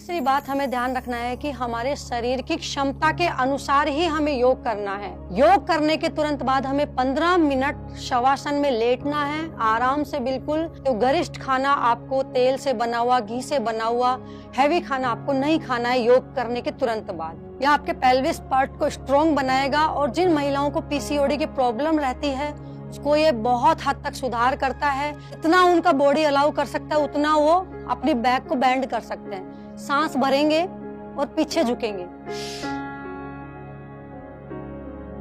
तीसरी बात हमें ध्यान रखना है कि हमारे शरीर की क्षमता के अनुसार ही हमें योग करना है। योग करने के तुरंत बाद हमें 15 मिनट शवासन में लेटना है, आराम से बिल्कुल। तो गरिष्ठ खाना आपको तेल से बना हुआ, घी से बना हुआ हैवी खाना आपको नहीं खाना है योग करने के तुरंत बाद। यह आपके पेल्विस पार्ट को स्ट्रॉन्ग बनाएगा और जिन महिलाओं को पीसीओडी की प्रॉब्लम रहती है उसको ये बहुत हद तक सुधार करता है। इतना उनका बॉडी अलाउ कर सकता है उतना वो अपनी बैक को बैंड कर सकते हैं। सांस भरेंगे और पीछे झुकेंगे।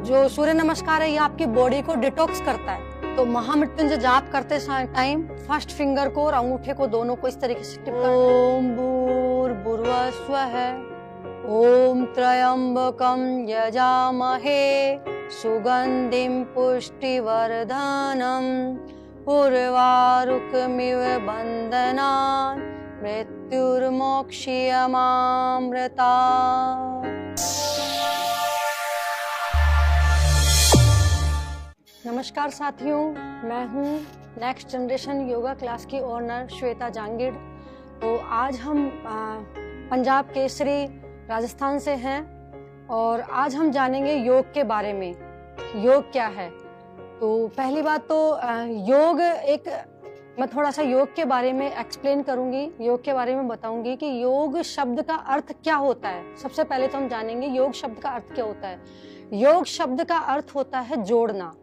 जो सूर्य नमस्कार है ये आपकी बॉडी को डिटॉक्स करता है। तो महामृत्युंजय जाप करते टाइम फर्स्ट फिंगर को और अंगूठे को दोनों को इस तरीके से टिप कर ओम भूर्भुवः स्वः ओम त्र्यंबकं यजामहे सुगंधिं पुष्टिवर्धनम् उर्वारुकमिव बन्धनान् मृत्युर्मोक्षयमामृता। नमस्कार साथियों, मैं हूँ नेक्स्ट जनरेशन योगा क्लास की ओनर श्वेता जांगिड़। तो आज हम पंजाब केसरी राजस्थान से हैं और आज हम जानेंगे योग के बारे में। योग क्या है? तो पहली बात तो योग मैं थोड़ा सा योग के बारे में एक्सप्लेन करूंगी, योग के बारे में बताऊंगी कि योग शब्द का अर्थ क्या होता है। सबसे पहले तो हम जानेंगे योग शब्द का अर्थ क्या होता है। योग शब्द का अर्थ होता है जोड़ना।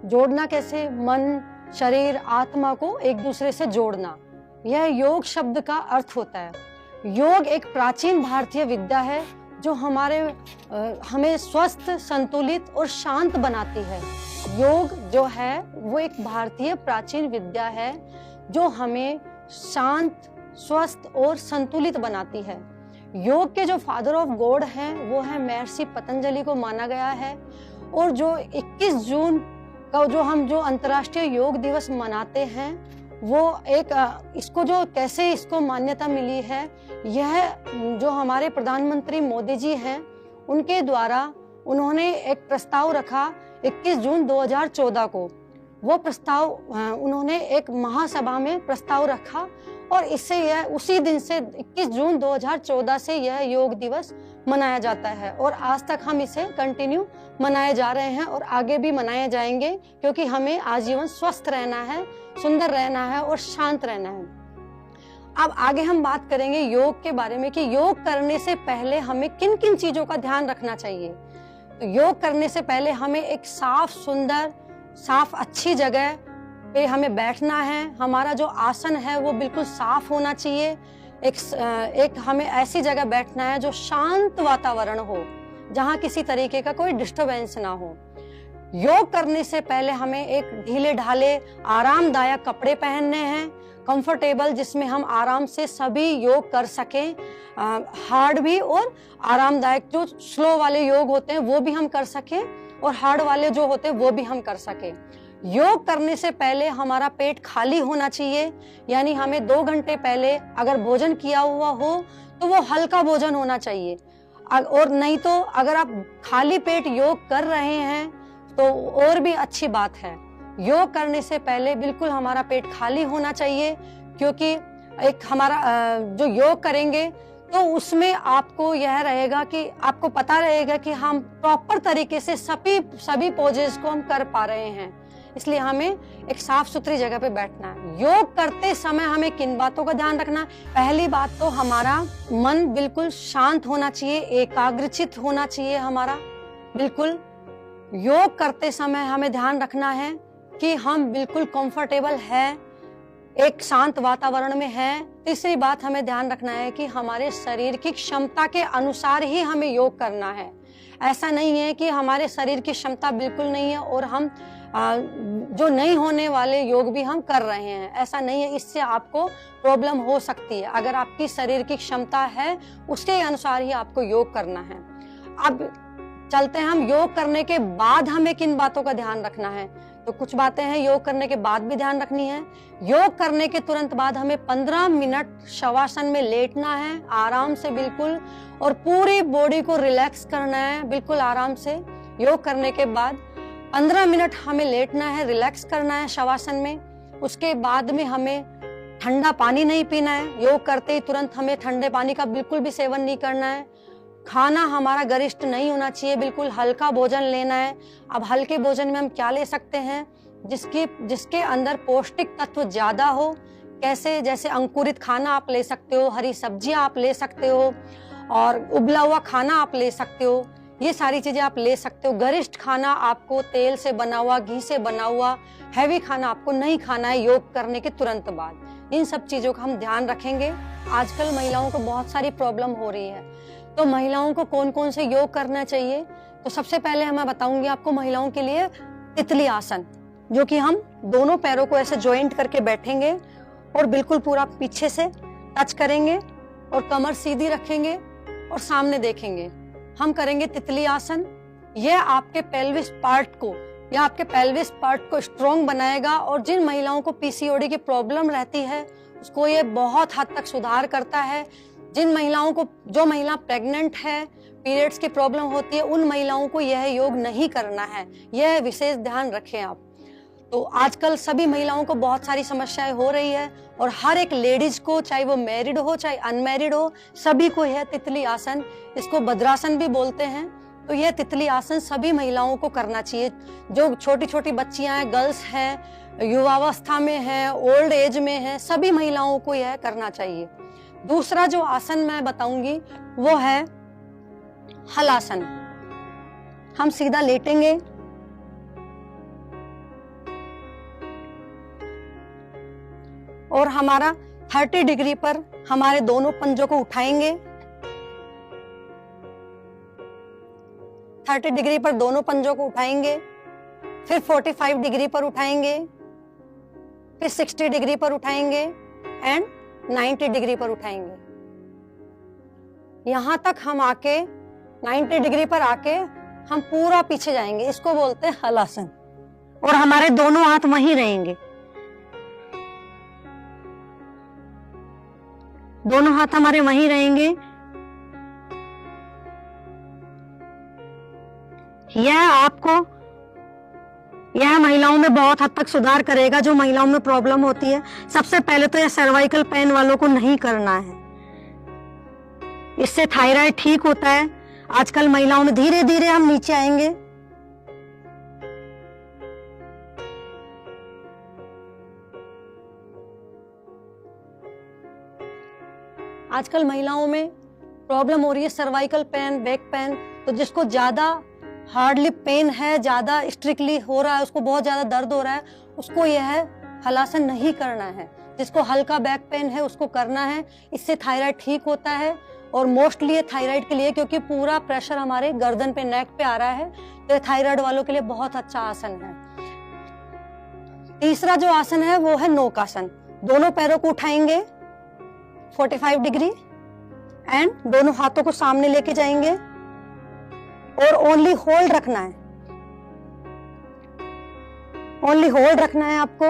जोड़ना कैसे? मन, शरीर, आत्मा को एक दूसरे से जोड़ना, यह योग शब्द का अर्थ होता है। योग एक प्राचीन भारतीय विद्या है जो हमें स्वस्थ, संतुलित और शांत बनाती है। योग जो है वो एक भारतीय प्राचीन विद्या है जो हमें शांत, स्वस्थ और संतुलित बनाती है। योग के जो फादर ऑफ गॉड हैं वो है महर्षि पतंजलि को माना गया है। और जो 21 जून का जो अंतर्राष्ट्रीय योग दिवस मनाते हैं वो इसको कैसे इसको मान्यता मिली है, यह जो हमारे प्रधानमंत्री मोदी जी हैं उनके द्वारा उन्होंने एक प्रस्ताव रखा 21 जून 2014 को। वो प्रस्ताव उन्होंने एक महासभा में प्रस्ताव रखा और उसी दिन से 21 जून 2014 से यह योग दिवस मनाया जाता है और आज तक हम इसे कंटिन्यू मनाए जा रहे हैं और आगे भी मनाए जाएंगे, क्योंकि हमें आजीवन स्वस्थ रहना है, सुंदर रहना है और शांत रहना है। अब आगे हम बात करेंगे योग के बारे में कि योग करने से पहले हमें किन किन चीजों का ध्यान रखना चाहिए। तो योग करने से पहले हमें एक साफ, सुंदर, साफ, अच्छी जगह पे हमें बैठना है। हमारा जो आसन है वो बिल्कुल साफ होना चाहिए। एक हमें ऐसी जगह बैठना है जो शांत वातावरण हो, जहाँ किसी तरीके का कोई डिस्टरबेंस ना हो। योग करने से पहले हमें एक ढीले ढाले आरामदायक कपड़े पहनने हैं, कंफर्टेबल, जिसमें हम आराम से सभी योग कर सकें। हार्ड भी और आरामदायक, जो स्लो वाले योग होते हैं वो भी हम कर सकें और हार्ड वाले जो होते हैं वो भी हम कर सकें। योग करने से पहले हमारा पेट खाली होना चाहिए, यानी हमें 2 घंटे पहले अगर भोजन किया हुआ हो तो वो हल्का भोजन होना चाहिए। और नहीं तो अगर आप खाली पेट योग कर रहे हैं तो और भी अच्छी बात है। योग करने से पहले बिल्कुल हमारा पेट खाली होना चाहिए, क्योंकि एक हमारा जो योग करेंगे तो उसमें आपको यह रहेगा कि आपको पता रहेगा कि हम प्रॉपर तरीके से सभी पोजेस को हम कर पा रहे हैं। इसलिए हमें एक साफ सुथरी जगह पे बैठना है। योग करते समय हमें किन बातों का ध्यान रखना है? पहली बात तो हमारा मन बिल्कुल शांत होना चाहिए, एकाग्रचित होना चाहिए हमारा बिल्कुल। योग करते समय हमें ध्यान रखना है कि हम बिल्कुल कंफर्टेबल है, एक शांत वातावरण में है। तीसरी बात हमें ध्यान रखना है कि हमारे शरीर की क्षमता के अनुसार ही हमें योग करना है। ऐसा नहीं है कि हमारे शरीर की क्षमता बिल्कुल नहीं है और हम जो नहीं होने वाले योग भी हम कर रहे हैं, ऐसा नहीं है। इससे आपको प्रॉब्लम हो सकती है। अगर आपकी शरीर की क्षमता है उसके अनुसार ही आपको योग करना है। अब चलते हैं हम योग करने के बाद हमें किन बातों का ध्यान रखना है। तो कुछ बातें हैं योग करने के बाद भी ध्यान रखनी है। योग करने के तुरंत बाद हमें 15 मिनट शवासन में लेटना है, आराम से बिल्कुल, और पूरी बॉडी को रिलैक्स करना है बिल्कुल आराम से। योग करने के बाद 15 मिनट हमें लेटना है, रिलैक्स करना है शवासन में। उसके बाद में हमें ठंडा पानी नहीं पीना है, योग करते ही तुरंत हमें ठंडे पानी का बिल्कुल भी सेवन नहीं करना है। खाना हमारा गरिष्ठ नहीं होना चाहिए, बिल्कुल हल्का भोजन लेना है। अब हल्के भोजन में हम क्या ले सकते हैं, जिसके अंदर पौष्टिक तत्व ज्यादा हो। कैसे? जैसे अंकुरित खाना आप ले सकते हो, हरी सब्जियां आप ले सकते हो, और उबला हुआ खाना आप ले सकते हो। ये सारी चीजें आप ले सकते हो। गरिष्ठ खाना आपको तेल से बना हुआ, घी से बना हुआ हैवी खाना आपको नहीं खाना है योग करने के तुरंत बाद। इन सब चीजों का हम ध्यान रखेंगे। आजकल महिलाओं को बहुत सारी प्रॉब्लम हो रही है, तो महिलाओं को कौन कौन से योग करना चाहिए, तो सबसे पहले मैं बताऊंगी आपको महिलाओं के लिए तितली आसन, जो कि हम दोनों पैरों को ऐसे ज्वाइंट करके बैठेंगे और बिल्कुल पूरा पीछे से टच करेंगे और कमर सीधी रखेंगे और सामने देखेंगे। हम करेंगे तितली आसन। यह आपके पेल्विस पार्ट को स्ट्रॉन्ग बनाएगा, और जिन महिलाओं को पीसीओडी की प्रॉब्लम रहती है उसको ये बहुत हद तक सुधार करता है। जो महिला प्रेग्नेंट है, पीरियड्स की प्रॉब्लम होती है, उन महिलाओं को यह योग नहीं करना है। यह विशेष ध्यान रखें आप। तो आजकल सभी महिलाओं को बहुत सारी समस्याएं हो रही है, और हर एक लेडीज को, चाहे वो मैरिड हो चाहे अनमैरिड हो, सभी को यह तितली आसन, इसको भद्रासन भी बोलते हैं, तो यह तितली आसन सभी महिलाओं को करना चाहिए। जो छोटी छोटी बच्चियां हैं, गर्ल्स हैं, युवावस्था में हैं, ओल्ड एज में हैं, सभी महिलाओं को यह करना चाहिए। दूसरा जो आसन मैं बताऊंगी वो है हलासन। हम सीधा लेटेंगे और हमारा 30 डिग्री पर हमारे दोनों पंजों को उठाएंगे। 30 डिग्री पर दोनों पंजों को उठाएंगे, फिर 45 डिग्री पर उठाएंगे, फिर 60 डिग्री पर उठाएंगे एंड 90 डिग्री पर उठाएंगे। यहां तक हम आके 90 डिग्री पर आके हम पूरा पीछे जाएंगे, इसको बोलते हैं हलासन, और हमारे दोनों हाथ वहीं रहेंगे। दोनों हाथ हमारे वहीं रहेंगे। यह महिलाओं में बहुत हद तक सुधार करेगा, जो महिलाओं में प्रॉब्लम होती है। सबसे पहले तो यह सर्वाइकल पेन वालों को नहीं करना है, इससे थायराइड ठीक होता है। आजकल महिलाओं में धीरे धीरे हम नीचे आएंगे। आजकल महिलाओं में प्रॉब्लम हो रही है सर्वाइकल पेन, बैक पेन। तो जिसको ज्यादा हार्डली पेन है, ज्यादा स्ट्रिक्टली हो रहा है, उसको बहुत ज्यादा दर्द हो रहा है, उसको यह हलासन नहीं करना है। जिसको हल्का बैक पेन है उसको करना है। इससे थायराइड ठीक होता है, और मोस्टली ये थायराइड के लिए, क्योंकि पूरा प्रेशर हमारे गर्दन पे, नेक पे आ रहा है, तो ये थायराइड वालों के लिए बहुत अच्छा आसन है। तीसरा जो आसन है वो है नौकासन। दोनों पैरों को उठाएंगे 45 डिग्री एंड दोनों हाथों को सामने लेके जाएंगे और ओनली होल्ड रखना है। ओनली होल्ड रखना है आपको।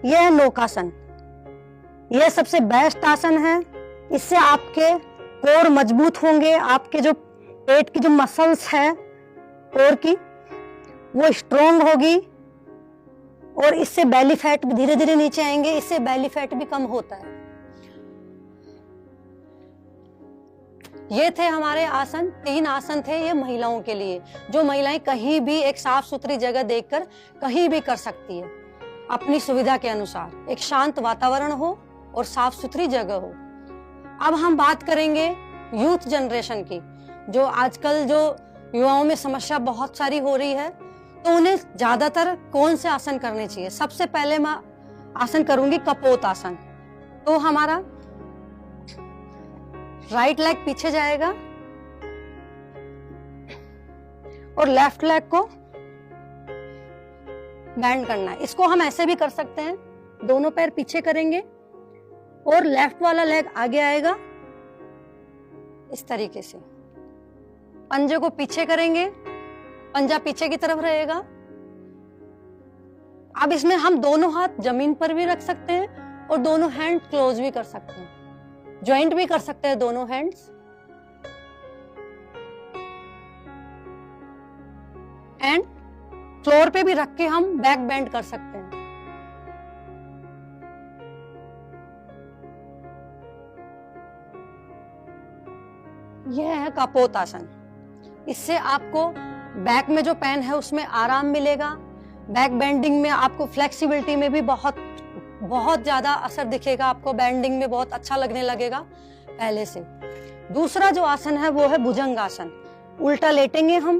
यह है नौकासन। यह सबसे बेस्ट आसन है। इससे आपके कोर मजबूत होंगे, आपके जो पेट की जो मसल्स है कोर की, वो स्ट्रोंग होगी, और इससे बेली फैट भी धीरे धीरे नीचे आएंगे। इससे बेली फैट भी कम होता है। ये थे हमारे आसन। 3 आसन थे ये महिलाओं के लिए, जो महिलाएं कहीं भी एक साफ सुथरी जगह देखकर कहीं भी कर सकती है, अपनी सुविधा के अनुसार। एक शांत वातावरण हो और साफ सुथरी जगह हो। अब हम बात करेंगे यूथ जनरेशन की, जो आजकल जो युवाओं में समस्या बहुत सारी हो रही है, तो उन्हें ज्यादातर कौन से आसन करने चाहिए। सबसे पहले मैं आसन करूंगी कपोत आसन। तो हमारा राइट लेग पीछे जाएगा और लेफ्ट लेग को बेंड करना है। इसको हम ऐसे भी कर सकते हैं, दोनों पैर पीछे करेंगे और लेफ्ट वाला लेग आगे आएगा इस तरीके से। पंजे को पीछे करेंगे, पंजा पीछे की तरफ रहेगा। अब इसमें हम दोनों हाथ जमीन पर भी रख सकते हैं और दोनों हैंड क्लोज भी कर सकते हैं, ज्वाइंट भी कर सकते हैं दोनों हैंड्स। एंड फ्लोर पे भी रख के हम बैक बेंड कर सकते हैं। यह है कपोतासन। इससे आपको बैक में जो पेन है उसमें आराम मिलेगा। बैक बेंडिंग में आपको फ्लेक्सिबिलिटी में भी बहुत ज्यादा असर दिखेगा। आपको बेंडिंग में बहुत अच्छा लगने लगेगा पहले से। दूसरा जो आसन है वो है भुजंगासन। उल्टा लेटेंगे हम,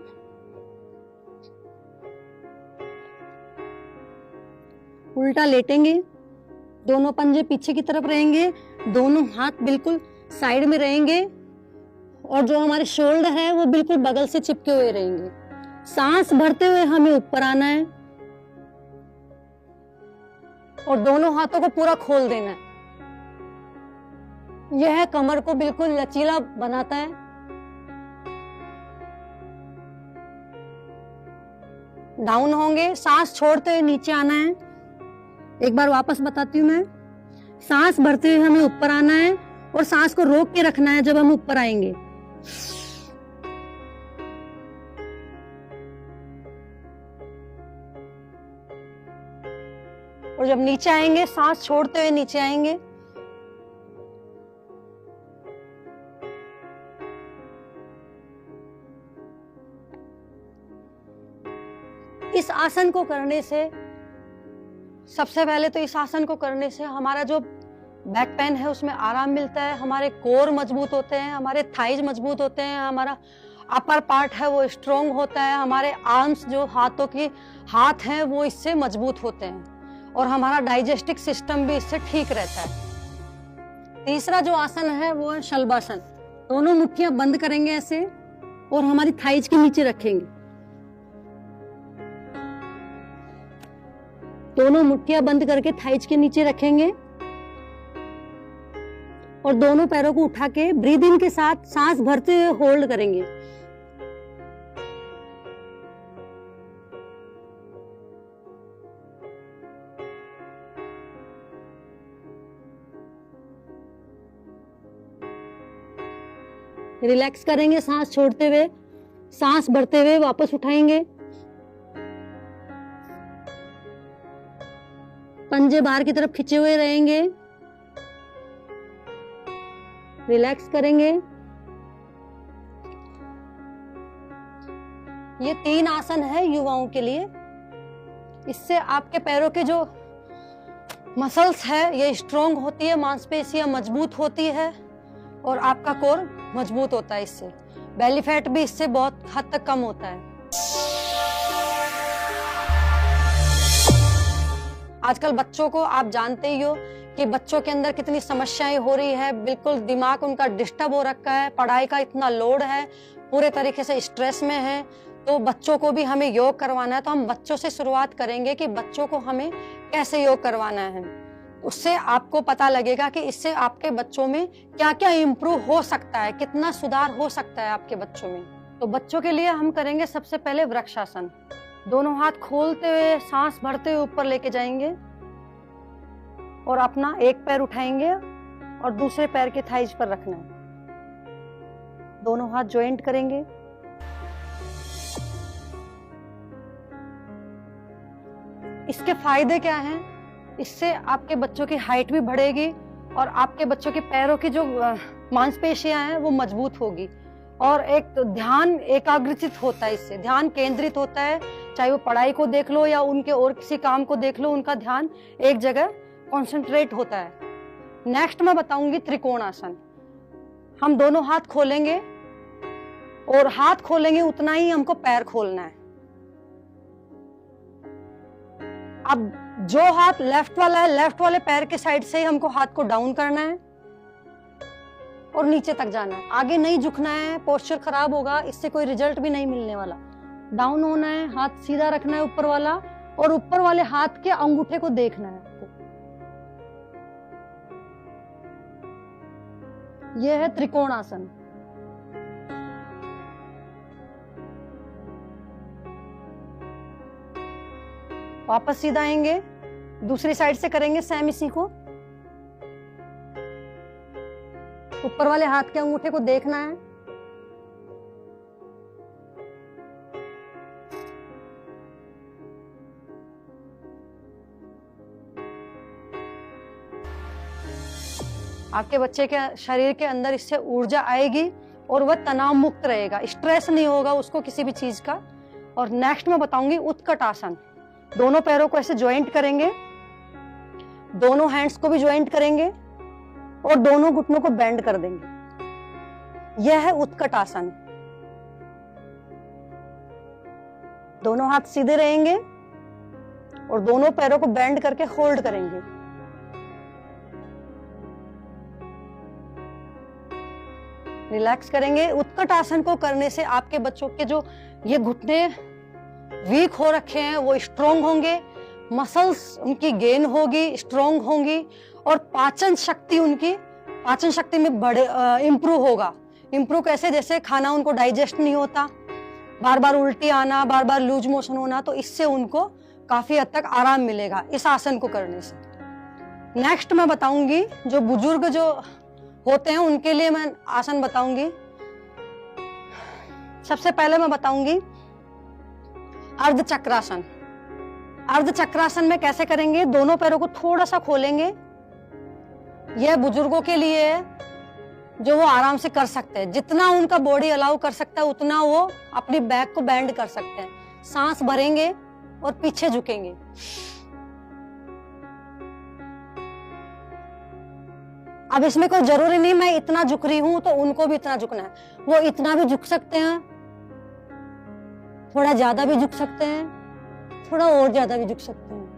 उल्टा लेटेंगे, दोनों पंजे पीछे की तरफ रहेंगे, दोनों हाथ बिल्कुल साइड में रहेंगे और जो हमारे शोल्डर है वो बिल्कुल बगल से चिपके हुए रहेंगे। सांस भरते हुए हमें ऊपर आना है और दोनों हाथों को पूरा खोल देना है। यह कमर को बिल्कुल लचीला बनाता है। डाउन होंगे, सांस छोड़ते हुए नीचे आना है। एक बार वापस बताती हूँ मैं। सांस भरते हुए हमें ऊपर आना है और सांस को रोक के रखना है जब हम ऊपर आएंगे। और जब नीचे आएंगे सांस छोड़ते हुए नीचे आएंगे। इस आसन को करने से, सबसे पहले तो इस आसन को करने से हमारा जो बैक पेन है उसमें आराम मिलता है, हमारे कोर मजबूत होते हैं, हमारे थाइज मजबूत होते हैं, हमारा अपर पार्ट है वो स्ट्रोंग होता है, हमारे आर्म्स जो हाथों की हाथ हैं वो इससे मजबूत होते हैं और हमारा डाइजेस्टिव सिस्टम भी इससे ठीक रहता है। तीसरा जो आसन है वो है शलभासन। दोनों मुट्ठियां बंद करेंगे ऐसे और हमारी थाइज के नीचे रखेंगे। दोनों मुट्ठियां बंद करके थाइज के नीचे रखेंगे और दोनों पैरों को उठा के ब्रीद इन के साथ सांस भरते हुए होल्ड करेंगे। रिलैक्स करेंगे सांस छोड़ते हुए, सांस भरते हुए वापस उठाएंगे। पंजे बाहर की तरफ खिंचे हुए रहेंगे। रिलैक्स करेंगे। ये 3 आसन है युवाओं के लिए। इससे आपके पैरों के जो मसल्स है ये स्ट्रोंग होती है, मांसपेशियां मजबूत होती है और आपका कोर मजबूत होता है। इससे बेली फैट भी इससे बहुत हद तक कम होता है। आजकल बच्चों को आप जानते ही हो कि बच्चों के अंदर कितनी समस्याएं हो रही है। बिल्कुल दिमाग उनका डिस्टर्ब हो रखा है, पढ़ाई का इतना लोड है, पूरे तरीके से स्ट्रेस में है। तो बच्चों को भी हमें योग करवाना है। तो हम बच्चों से शुरुआत करेंगे कि बच्चों को हमें कैसे योग करवाना है। उससे आपको पता लगेगा कि इससे आपके बच्चों में क्या क्या इम्प्रूव हो सकता है, कितना सुधार हो सकता है आपके बच्चों में। तो बच्चों के लिए हम करेंगे सबसे पहले वृक्षासन। दोनों हाथ खोलते हुए सांस भरते हुए ऊपर लेके जाएंगे और अपना एक पैर उठाएंगे और दूसरे पैर के थाइज पर रखना है। दोनों हाथ ज्वाइंट करेंगे। इसके फायदे क्या हैं? इससे आपके बच्चों की हाइट भी बढ़ेगी और आपके बच्चों के पैरों की जो मांसपेशियां हैं वो मजबूत होगी और एक ध्यान एकाग्रचित होता है। इससे ध्यान केंद्रित होता है, चाहे वो पढ़ाई को देख लो या उनके और किसी काम को देख लो, उनका ध्यान एक जगह कंसंट्रेट होता है। नेक्स्ट मैं बताऊंगी त्रिकोणासन। हम दोनों हाथ खोलेंगे और हाथ खोलेंगे उतना ही हमको पैर खोलना है। अब जो हाथ लेफ्ट वाला है, लेफ्ट वाले पैर के साइड से ही हमको हाथ को डाउन करना है और नीचे तक जाना है। आगे नहीं झुकना है, पोस्चर खराब होगा, इससे कोई रिजल्ट भी नहीं मिलने वाला। डाउन होना है, हाथ सीधा रखना है ऊपर वाला और ऊपर वाले हाथ के अंगूठे को देखना है आपको। यह है त्रिकोणासन। वापस सीधा आएंगे, दूसरी साइड से करेंगे सेम इसी को। ऊपर वाले हाथ के अंगूठे को देखना है। आपके बच्चे के शरीर के अंदर इससे ऊर्जा आएगी और वह तनाव मुक्त रहेगा, स्ट्रेस नहीं होगा उसको किसी भी चीज का। और नेक्स्ट मैं बताऊंगी उत्कट आसन। दोनों पैरों को ऐसे ज्वाइंट करेंगे, दोनों हैंड्स को भी ज्वाइंट करेंगे और दोनों घुटनों को बेंड कर देंगे। यह है उत्कट आसन। दोनों हाथ सीधे रहेंगे और दोनों पैरों को बेंड करके होल्ड करेंगे। रिलैक्स करेंगे। उत्कट आसन को करने से आपके बच्चों के जो ये घुटने वीक हो रखे हैं वो स्ट्रोंग होंगे, मसल्स उनकी गेन होगी, स्ट्रोंग होंगी और पाचन शक्ति में बड़े इंप्रूव होगा। इंप्रूव कैसे? जैसे खाना उनको डाइजेस्ट नहीं होता, बार बार उल्टी आना, बार बार लूज मोशन होना, तो इससे उनको काफी हद तक आराम मिलेगा इस आसन को करने से। नेक्स्ट मैं बताऊंगी जो बुजुर्ग जो होते हैं उनके लिए मैं आसन बताऊंगी। सबसे पहले मैं बताऊंगी अर्ध चक्रासन। अर्ध चक्रासन में कैसे करेंगे? दोनों पैरों को थोड़ा सा खोलेंगे। यह बुजुर्गों के लिए है जो वो आराम से कर सकते हैं, जितना उनका बॉडी अलाउ कर सकता है उतना वो अपनी बैक को बेंड कर सकते हैं। सांस भरेंगे और पीछे झुकेंगे। अब इसमें कोई जरूरी नहीं मैं इतना झुक रही हूं तो उनको भी इतना झुकना है, वो इतना भी झुक सकते हैं, थोड़ा ज्यादा भी झुक सकते हैं, थोड़ा और ज्यादा भी झुक सकते हैं।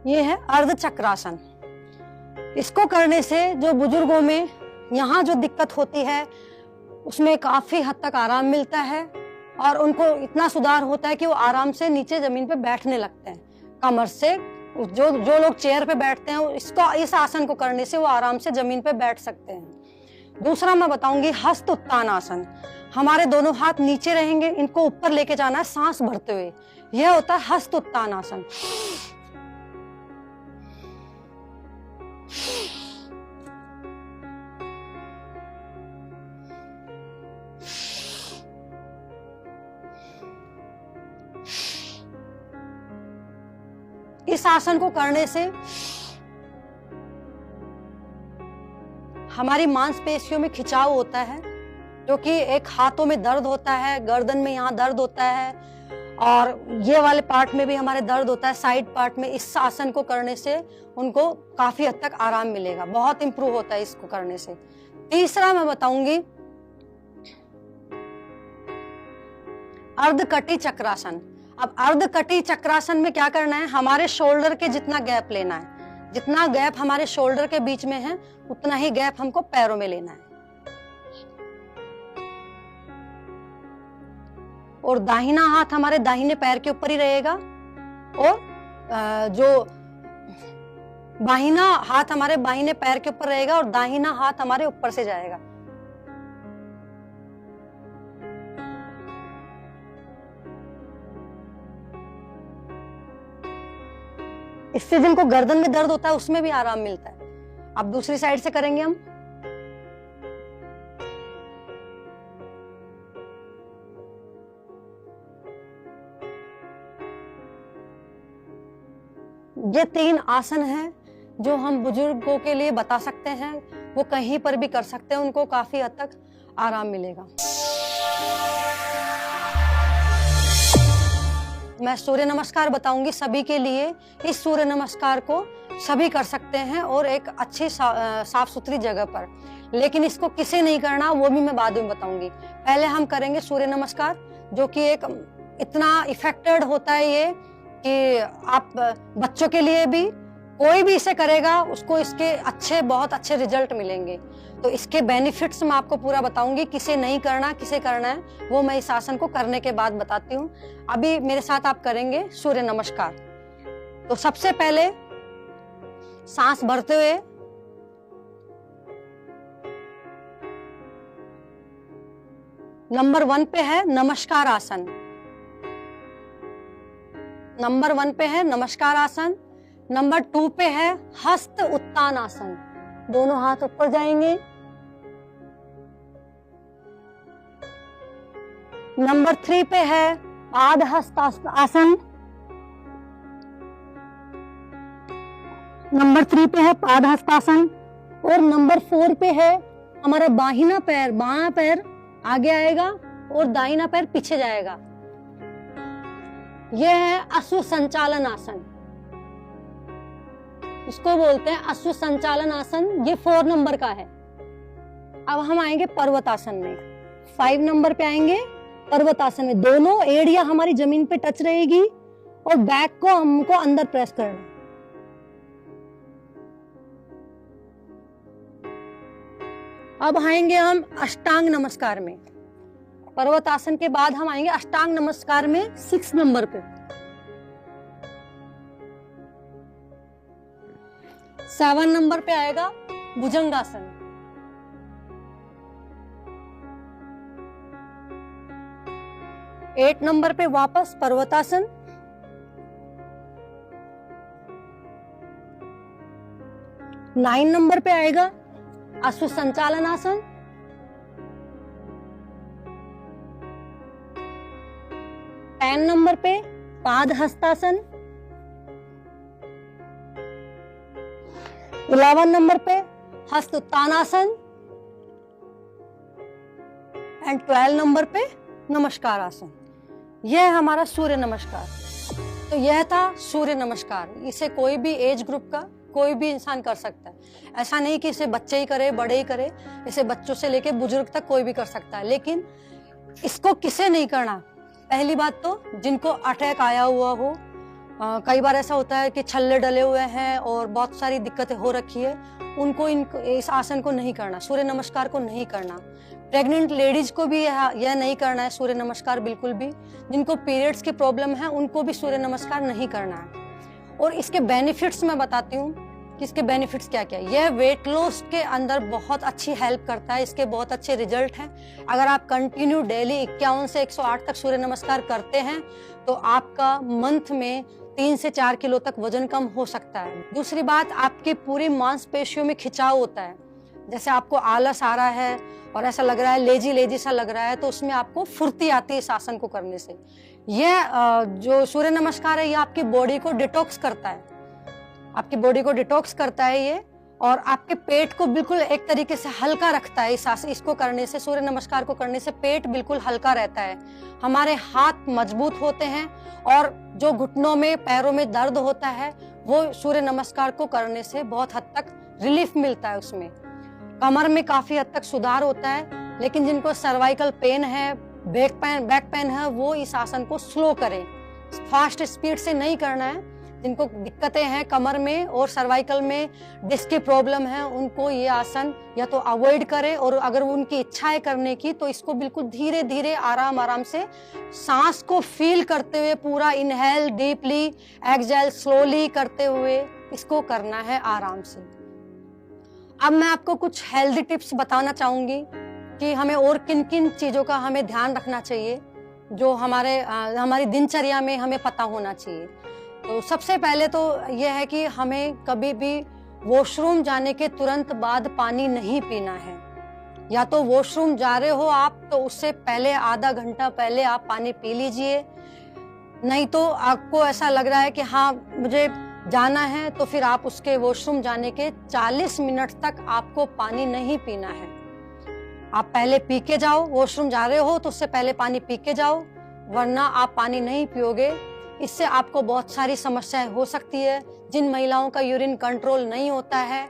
ये है अर्ध चक्रासन। इसको करने से जो बुजुर्गों में यहाँ जो दिक्कत होती है उसमें काफी हद तक आराम मिलता है और उनको इतना सुधार होता है कि वो आराम से नीचे जमीन पे बैठने लगते हैं। कमर से जो लोग चेयर पे बैठते हैं इस आसन को करने से वो आराम से जमीन पे बैठ सकते हैं। दूसरा मैं बताऊंगी हस्त उत्तान आसन। हमारे दोनों हाथ नीचे रहेंगे, इनको ऊपर लेके जाना है सांस भरते हुए। यह होता है हस्त उत्तान आसन। इस आसन को करने से हमारी मांसपेशियों में खिंचाव होता है, जो कि एक हाथों में दर्द होता है, गर्दन में यहाँ दर्द होता है और ये वाले पार्ट में भी हमारे दर्द होता है, साइड पार्ट में। इस आसन को करने से उनको काफी हद तक आराम मिलेगा, बहुत इंप्रूव होता है इसको करने से। तीसरा मैं बताऊंगी अर्धकटी चक्रासन। अब अर्धकटी चक्रासन में क्या करना है? हमारे शोल्डर के जितना गैप लेना है, जितना गैप हमारे शोल्डर के बीच में है उतना ही गैप हमको पैरों में लेना है। और दाहिना हाथ हमारे दाहिने पैर के ऊपर ही रहेगा और जो बाहिना हाथ हमारे बाहिने पैर के ऊपर रहेगा और दाहिना हाथ हमारे ऊपर से जाएगा। इससे जिनको गर्दन में दर्द होता है उसमें भी आराम मिलता है। अब दूसरी साइड से करेंगे हम। ये 3 आसन हैं जो हम बुजुर्गों के लिए बता सकते हैं, वो कहीं पर भी कर सकते हैं, उनको काफी हद तक आराम मिलेगा। मैं सूर्य नमस्कार बताऊंगी सभी के लिए। इस सूर्य नमस्कार को सभी कर सकते हैं और एक अच्छी साफ सुथरी जगह पर, लेकिन इसको किसे नहीं करना वो भी मैं बाद में बताऊंगी। पहले हम करेंगे सूर्य नमस्कार, जो कि एक इतना इफेक्टेड होता है ये कि आप बच्चों के लिए भी कोई भी इसे करेगा उसको इसके बहुत अच्छे रिजल्ट मिलेंगे। तो इसके बेनिफिट्स मैं आपको पूरा बताऊंगी, किसे नहीं करना किसे करना है वो मैं इस आसन को करने के बाद बताती हूँ। अभी मेरे साथ आप करेंगे सूर्य नमस्कार। तो सबसे पहले सांस भरते हुए नंबर 1 पे है नमस्कार आसन। नंबर 1 पे है नमस्कार आसन। नंबर 2 पे है हस्त उत्तान आसन। दोनों हाथ ऊपर जाएंगे। नंबर 3 पे है पाद हस्त आसन। नंबर 3 पे है पादहस्तासन और नंबर 4 पे है हमारा बाहिना पैर, बायां पैर आगे आएगा और दाहिना पैर पीछे जाएगा। यह है अश्व संचालन आसन, इसको बोलते हैं अश्व संचालन आसन। ये 4 नंबर का है। अब हम आएंगे पर्वतासन में, 5 नंबर पे आएंगे पर्वतासन में। दोनों एड़ियां हमारी जमीन पे टच रहेगी और बैक को हमको अंदर प्रेस करना। अब आएंगे हम अष्टांग नमस्कार में। पर्वतासन के बाद हम आएंगे अष्टांग नमस्कार में 6 नंबर पे। 7 नंबर पे आएगा भुजंगासन। 8 नंबर पे वापस पर्वतासन। 9 नंबर पे आएगा अश्व संचालन आसन। 10 नंबर पे पादहस्तासन। 11 नंबर पे हस्त उत्तानासन एंड 12 नंबर पे नमस्कार आसन। यह है हमारा सूर्य नमस्कार। तो यह था सूर्य नमस्कार। इसे कोई भी एज ग्रुप का कोई भी इंसान कर सकता है। ऐसा नहीं कि इसे बच्चे ही करे, बड़े ही करे, इसे बच्चों से लेके बुजुर्ग तक कोई भी कर सकता है। लेकिन इसको किसे नहीं करना? पहली बात तो जिनको अटैक आया हुआ हो, कई बार ऐसा होता है कि छल्ले डले हुए हैं और बहुत सारी दिक्कतें हो रखी है, उनको इस आसन को नहीं करना, सूर्य नमस्कार को नहीं करना। प्रेग्नेंट लेडीज को भी यह नहीं करना है सूर्य नमस्कार बिल्कुल भी। जिनको पीरियड्स की प्रॉब्लम है उनको भी सूर्य नमस्कार नहीं करना है। और इसके बेनिफिट्स मैं बताती हूँ कि इसके बेनिफिट्स क्या क्या है। यह वेट लॉस के अंदर बहुत अच्छी हेल्प करता है, इसके बहुत अच्छे रिजल्ट हैं। अगर आप कंटिन्यू डेली 51 से 108 तक सूर्य नमस्कार करते हैं तो आपका मंथ में 3 से 4 किलो तक वजन कम हो सकता है। दूसरी बात, आपकी पूरी मांसपेशियों में खिंचाव होता है। जैसे आपको आलस आ रहा है और ऐसा लग रहा है लेजी लेजी सा लग रहा है, तो उसमें आपको फुर्ती आती है इस आसन को करने से। यह जो सूर्य नमस्कार है ये आपकी बॉडी को डिटॉक्स करता है, आपकी बॉडी को डिटॉक्स करता है ये, और आपके पेट को बिल्कुल एक तरीके से हल्का रखता है। इसको करने से, सूर्य नमस्कार को करने से पेट बिल्कुल हल्का रहता है। हमारे हाथ मजबूत होते हैं और जो घुटनों में, पैरों में दर्द होता है वो सूर्य नमस्कार को करने से बहुत हद तक रिलीफ मिलता है। उसमें कमर में काफी हद तक सुधार होता है। लेकिन जिनको सर्वाइकल पेन है, बैक पेन है, वो इस आसन को स्लो करें, फास्ट स्पीड से नहीं करना है। जिनको दिक्कतें हैं कमर में और सर्वाइकल में, डिस्क की प्रॉब्लम है, उनको ये आसन या तो अवॉइड करें, और अगर उनकी इच्छा है करने की तो इसको बिल्कुल धीरे धीरे आराम से सांस को फील करते हुए, पूरा इनहेल डीपली, एक्सहेल स्लोली करते हुए इसको करना है आराम से। अब मैं आपको कुछ हेल्दी टिप्स बताना चाहूंगी कि हमें और किन किन चीजों का हमें ध्यान रखना चाहिए, जो हमारी दिनचर्या में हमें पता होना चाहिए। तो सबसे पहले तो यह है कि हमें कभी भी वॉशरूम जाने के तुरंत बाद पानी नहीं पीना है। या तो वॉशरूम जा रहे हो आप तो उससे पहले आधा घंटा पहले आप पानी पी लीजिए। नहीं तो आपको ऐसा लग रहा है कि हाँ मुझे जाना है, तो फिर आप उसके वॉशरूम जाने के 40 मिनट तक आपको पानी नहीं पीना है। आप पहले पी के जाओ, वॉशरूम जा रहे हो तो उससे पहले पानी पी के जाओ, वरना आप पानी नहीं पियोगे, इससे आपको बहुत सारी समस्याएं हो सकती है। जिन महिलाओं का यूरिन कंट्रोल नहीं होता है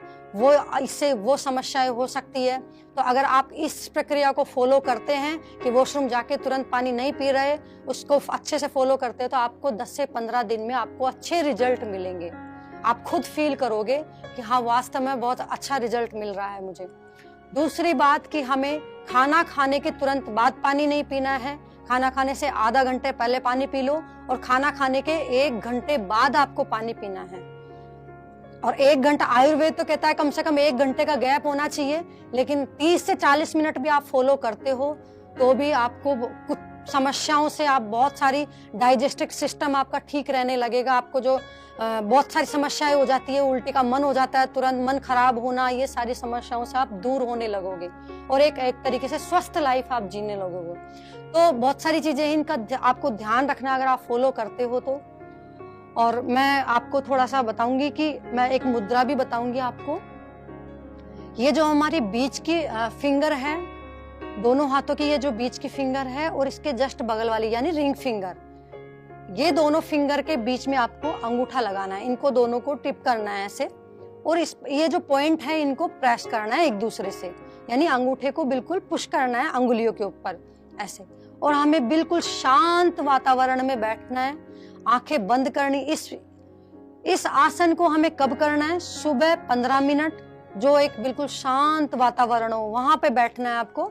इससे वो समस्याएं हो सकती है। तो अगर आप इस प्रक्रिया को फॉलो करते हैं कि वॉशरूम जाके तुरंत पानी नहीं पी रहे, उसको अच्छे से फॉलो करते हैं, तो आपको 10 से 15 दिन में आपको अच्छे रिजल्ट मिलेंगे। आप खुद फील करोगे कि हाँ वास्तव में बहुत अच्छा रिजल्ट मिल रहा है मुझे। दूसरी बात कि हमें खाना खाने के तुरंत बाद पानी नहीं पीना है। खाना खाने से आधा घंटे पहले पानी पी लो और खाना खाने के 1 घंटे बाद आपको पानी पीना है। और 1 घंटा, आयुर्वेद तो कहता है कम से कम 1 घंटे का गैप होना चाहिए, लेकिन 30 से 40 मिनट भी आप फॉलो करते हो तो भी आपको कुछ समस्याओं से, आप बहुत सारी डाइजेस्टिव सिस्टम आपका ठीक रहने लगेगा। आपको जो बहुत सारी समस्याएं हो जाती है, उल्टी का मन हो जाता है, तुरंत मन खराब होना, ये सारी समस्याओं से आप दूर होने लगोगे और एक तरीके से स्वस्थ लाइफ आप जीने लगोगे। तो बहुत सारी चीजें इनका आपको ध्यान रखना अगर आप फॉलो करते हो तो। और मैं आपको थोड़ा सा बताऊंगी कि मैं एक मुद्रा भी बताऊंगी आपको। ये जो हमारी बीच की फिंगर है, दोनों हाथों की ये जो बीच की फिंगर है और इसके जस्ट बगल वाली यानी रिंग फिंगर, ये दोनों फिंगर के बीच में आपको अंगूठा लगाना है। इनको दोनों को टिप करना है ऐसे, और ये जो पॉइंट है इनको प्रेस करना है एक दूसरे से, यानी अंगूठे को बिल्कुल पुश करना है अंगुलियों के ऊपर ऐसे। और हमें बिल्कुल शांत वातावरण में बैठना है, आंखें बंद करनी। इस आसन को हमें कब करना है? सुबह 15 मिनट, जो एक बिल्कुल शांत वातावरण हो वहां पे बैठना है आपको।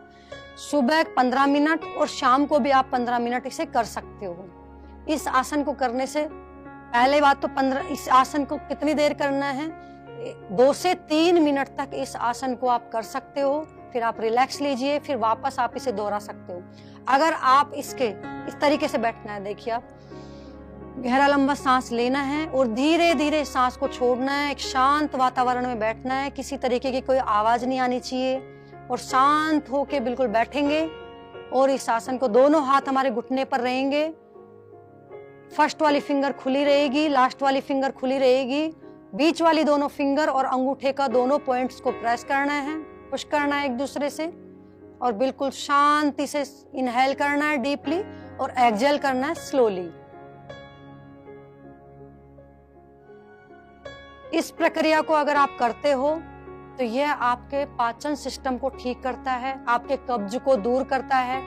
सुबह 15 मिनट और शाम को भी आप 15 मिनट इसे कर सकते हो। इस आसन को करने से पहले बात तो इस आसन को कितनी देर करना है? 2 से 3 मिनट तक इस आसन को आप कर सकते हो। फिर आप रिलैक्स लीजिए, फिर वापस आप इसे दोहरा सकते हो। अगर आप इस तरीके से बैठना है, देखिए आप गहरा लंबा सांस लेना है और धीरे धीरे सांस को छोड़ना है। एक शांत वातावरण में बैठना है, किसी तरीके की कोई आवाज नहीं आनी चाहिए, और शांत होके बिल्कुल बैठेंगे। और इस आसन को दोनों हाथ हमारे घुटने पर रहेंगे, फर्स्ट वाली फिंगर खुली रहेगी, लास्ट वाली फिंगर खुली रहेगी। बीच वाली दोनों फिंगर और अंगूठे का दोनों पॉइंट्स को प्रेस करना है, पुश करना है एक दूसरे से, और बिल्कुल शांति से इनहेल करना है डीपली और एक्सहेल करना है स्लोली। इस प्रक्रिया को अगर आप करते हो तो यह आपके पाचन सिस्टम को ठीक करता है, आपके कब्ज को दूर करता है,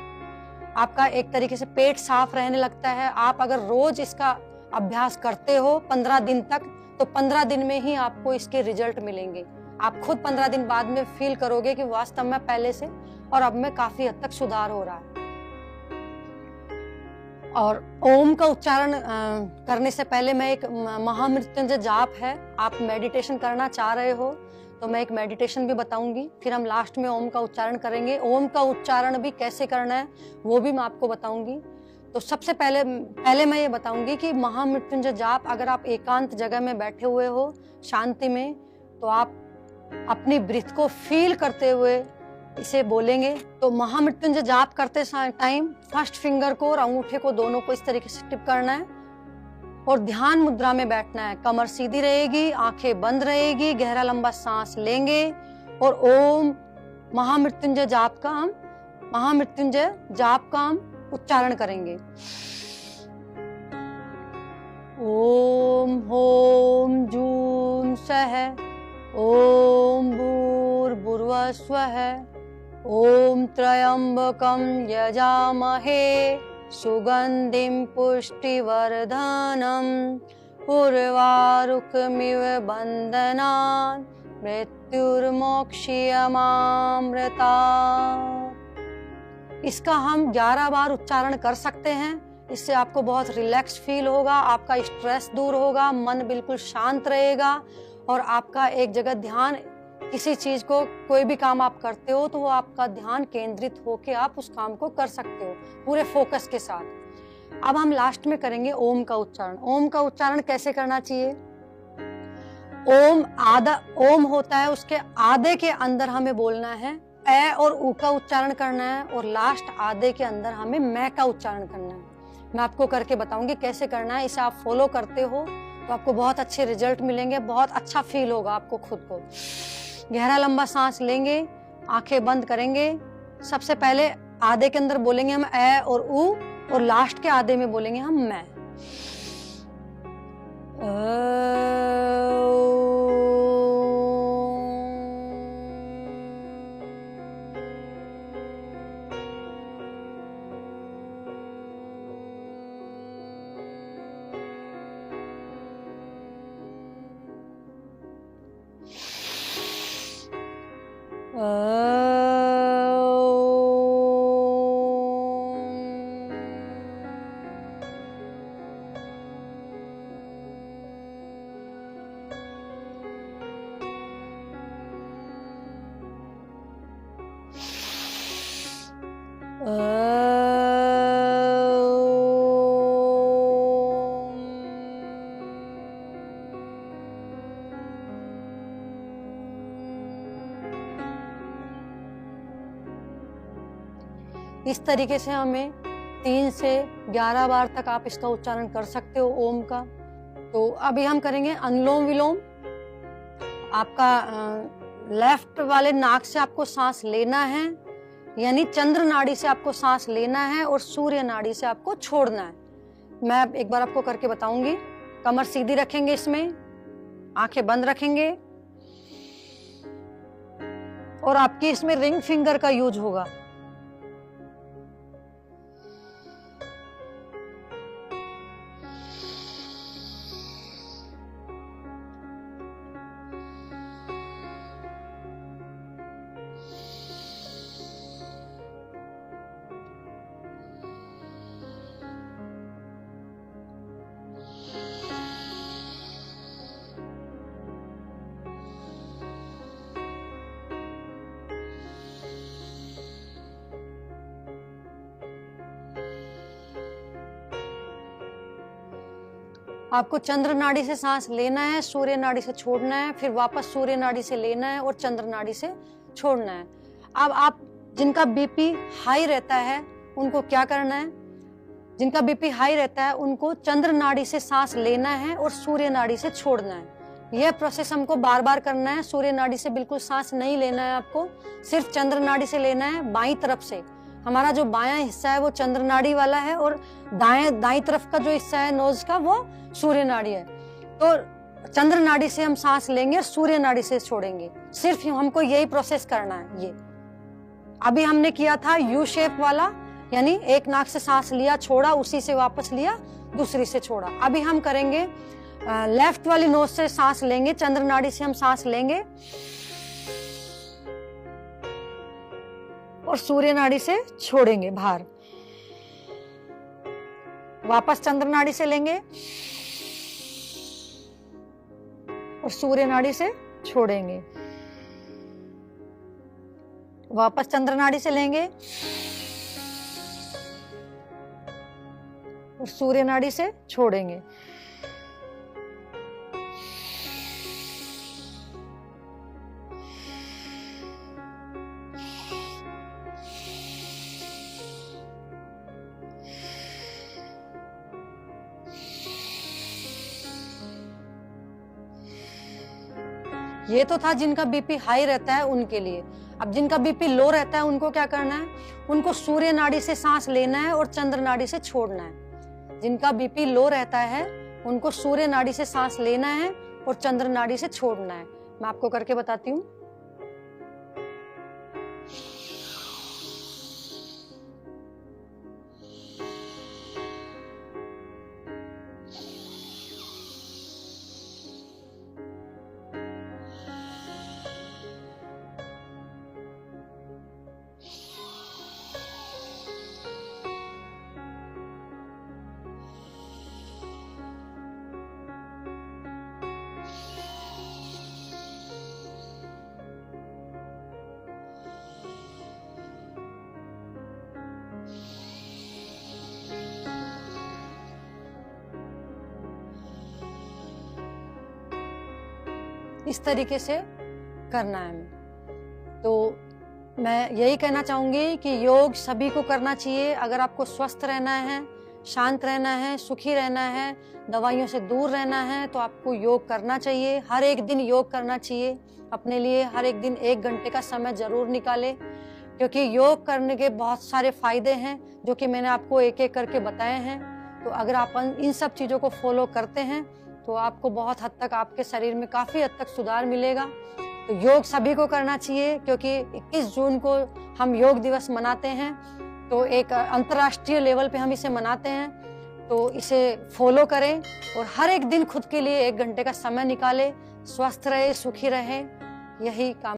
आपका एक तरीके से पेट साफ रहने लगता है। आप अगर रोज इसका अभ्यास करते हो 15 दिन तक, तो 15 दिन में ही आपको इसके रिजल्ट मिलेंगे। आप खुद 15 दिन बाद में फील करोगे कि वास्तव में पहले से और अब में काफी हद तक सुधार हो रहा है। और ओम का उच्चारण करने से पहले मैं एक महामृत्युंजय जाप है, आप मेडिटेशन करना चाह रहे हो तो मैं एक मेडिटेशन भी बताऊंगी। फिर हम लास्ट में ओम का उच्चारण करेंगे। ओम का उच्चारण भी कैसे करना है वो भी मैं आपको बताऊंगी। तो सबसे पहले मैं ये बताऊंगी कि महामृत्युंजय जाप अगर आप एकांत जगह में बैठे हुए हो शांति में, तो आप अपनी ब्रीथ को फील करते हुए इसे बोलेंगे। तो महामृत्युंजय जाप करते टाइम फर्स्ट फिंगर को और अंगूठे को दोनों को इस तरीके से टिप करना है और ध्यान मुद्रा में बैठना है। कमर सीधी रहेगी, आंखें बंद रहेगी, गहरा लंबा सांस लेंगे और ओम महामृत्युंजय जाप का हम उच्चारण करेंगे। ओम होम जूम सह, ओम भूर्भुवस्वः, ओम त्र्यंबकं यजामहे सुगंधिं पुष्टिवर्धनम् उर्वारुकमिव बन्धनान् मृत्युर्मोक्षयमामृतात्। इसका हम 11 बार उच्चारण कर सकते हैं। इससे आपको बहुत रिलैक्स फील होगा, आपका स्ट्रेस दूर होगा, मन बिल्कुल शांत रहेगा और आपका एक जगह ध्यान, किसी चीज को, कोई भी काम आप करते हो तो वो आपका ध्यान केंद्रित होके आप उस काम को कर सकते हो पूरे फोकस के साथ। अब हम लास्ट में करेंगे ओम का उच्चारण। ओम का उच्चारण कैसे करना चाहिए? ओम होता है, उसके आधे के अंदर हमें बोलना है ए और ऊ का उच्चारण करना है और लास्ट आधे के अंदर हमें मैं का उच्चारण करना है। मैं आपको करके बताऊंगी कैसे करना है। इसे आप फॉलो करते हो तो आपको बहुत अच्छे रिजल्ट मिलेंगे, बहुत अच्छा फील होगा आपको खुद को। गहरा लंबा सांस लेंगे, आंखें बंद करेंगे। सबसे पहले आधे के अंदर बोलेंगे हम ए और ऊ और लास्ट के आधे में बोलेंगे हम मैं। इस तरीके से हमें 3 से 11 बार तक आप इसका उच्चारण कर सकते हो ओम का। तो अभी हम करेंगे अनुलोम विलोम। आपका लेफ्ट वाले नाक से आपको सांस लेना है, यानी चंद्र नाड़ी से आपको सांस लेना है और सूर्य नाड़ी से आपको छोड़ना है। मैं एक बार आपको करके बताऊंगी। कमर सीधी रखेंगे, इसमें आंखें बंद रखेंगे और आपकी इसमें रिंग फिंगर का यूज होगा। आपको चंद्र नाड़ी से सांस लेना है, सूर्य नाड़ी से छोड़ना है, फिर वापस सूर्य नाड़ी से लेना है और चंद्र नाड़ी से छोड़ना है। अब आप जिनका बीपी हाई रहता है उनको क्या करना है? जिनका बीपी हाई रहता है उनको चंद्र नाड़ी से सांस लेना है और सूर्य नाड़ी से छोड़ना है। यह प्रोसेस हमको बार बार करना है। सूर्य नाड़ी से बिल्कुल सांस नहीं लेना है आपको, सिर्फ चंद्र नाड़ी से लेना है। बाईं तरफ से हमारा जो बायां हिस्सा है वो चंद्र नाड़ी वाला है और दाईं तरफ का जो हिस्सा है नोज का वो सूर्य नाड़ी है। तो चंद्र नाड़ी से हम सांस लेंगे और सूर्य नाड़ी से छोड़ेंगे। सिर्फ हमको यही प्रोसेस करना है। ये अभी हमने किया था यू शेप वाला, यानी एक नाक से सांस लिया, छोड़ा, उसी से वापस लिया, दूसरी से छोड़ा। अभी हम करेंगे लेफ्ट वाली नोज से सांस लेंगे, चंद्र नाड़ी से हम सांस लेंगे और सूर्य नाड़ी से छोड़ेंगे बाहर। वापस चंद्र नाड़ी से लेंगे और सूर्य नाड़ी से छोड़ेंगे। वापस चंद्र नाड़ी से लेंगे और सूर्य नाड़ी से छोड़ेंगे। ये तो था जिनका बीपी हाई रहता है उनके लिए। अब जिनका बीपी लो रहता है उनको क्या करना है? उनको सूर्य नाड़ी से सांस लेना है और चंद्र नाड़ी से छोड़ना है। जिनका बीपी लो रहता है उनको सूर्य नाड़ी से सांस लेना है और चंद्र नाड़ी से छोड़ना है। मैं आपको करके बताती हूँ। इस तरीके से करना है हमें। तो मैं यही कहना चाहूंगी कि योग सभी को करना चाहिए। अगर आपको स्वस्थ रहना है, शांत रहना है, सुखी रहना है, दवाइयों से दूर रहना है तो आपको योग करना चाहिए। हर एक दिन योग करना चाहिए अपने लिए। हर एक दिन 1 घंटे का समय जरूर निकालें, क्योंकि योग करने के बहुत सारे फायदे हैं जो कि मैंने आपको एक एक करके बताए हैं। तो अगर आप इन सब चीज़ों को फॉलो करते हैं तो आपको बहुत हद तक, आपके शरीर में काफ़ी हद तक सुधार मिलेगा। तो योग सभी को करना चाहिए, क्योंकि 21 जून को हम योग दिवस मनाते हैं। तो एक अंतर्राष्ट्रीय लेवल पे हम इसे मनाते हैं। तो इसे फॉलो करें और हर एक दिन खुद के लिए 1 घंटे का समय निकालें। स्वस्थ रहे, सुखी रहे, यही काम